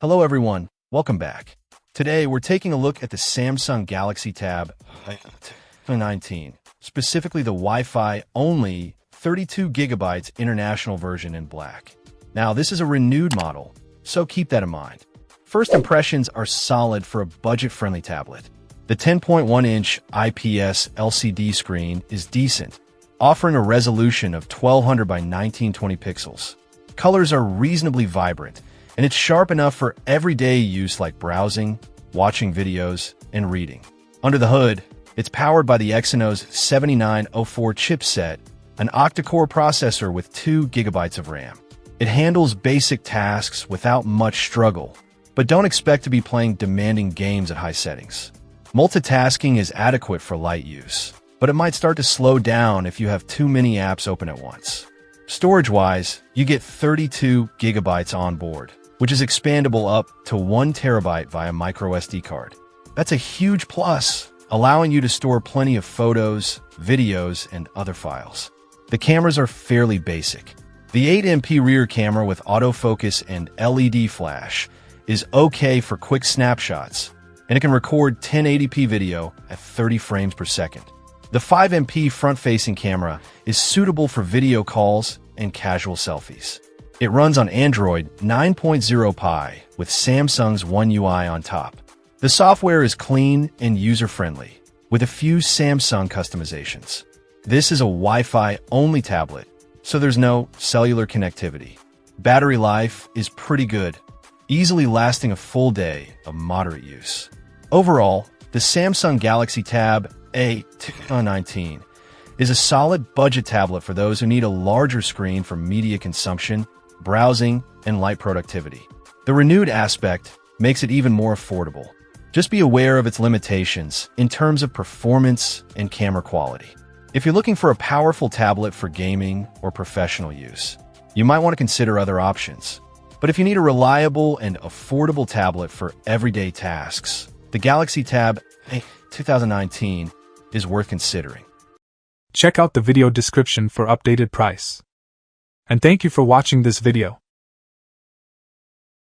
Hello everyone, welcome back. Today we're taking a look at the Samsung Galaxy Tab A19, specifically the Wi-Fi only 32GB international version in black. Now this is a renewed model, so keep that in mind. First impressions are solid for a budget-friendly tablet. The 10.1-inch IPS LCD screen is decent, offering a resolution of 1200 by 1920 pixels. Colors are reasonably vibrant, and it's sharp enough for everyday use like browsing, watching videos, and reading. Under the hood, it's powered by the Exynos 7904 chipset, an octa-core processor with 2 GB of RAM. It handles basic tasks without much struggle, but don't expect to be playing demanding games at high settings. Multitasking is adequate for light use, but it might start to slow down if you have too many apps open at once. Storage-wise, you get 32 GB on board, which is expandable up to 1 TB via microSD card. That's a huge plus, allowing you to store plenty of photos, videos, and other files. The cameras are fairly basic. The 8MP rear camera with autofocus and LED flash is okay for quick snapshots, and it can record 1080p video at 30 frames per second. The 5MP front-facing camera is suitable for video calls and casual selfies. It runs on Android 9.0 Pie with Samsung's One UI on top. The software is clean and user-friendly, with a few Samsung customizations. This is a Wi-Fi only tablet, so there's no cellular connectivity. Battery life is pretty good, easily lasting a full day of moderate use. Overall, the Samsung Galaxy Tab A19 is a solid budget tablet for those who need a larger screen for media consumption, browsing, and light productivity. The renewed aspect makes it even more affordable. Just be aware of its limitations in terms of performance and camera quality. If you're looking for a powerful tablet for gaming or professional use, you might want to consider other options. But if you need a reliable and affordable tablet for everyday tasks, the Galaxy Tab A2019 is worth considering. Check out the video description for updated price. And thank you for watching this video.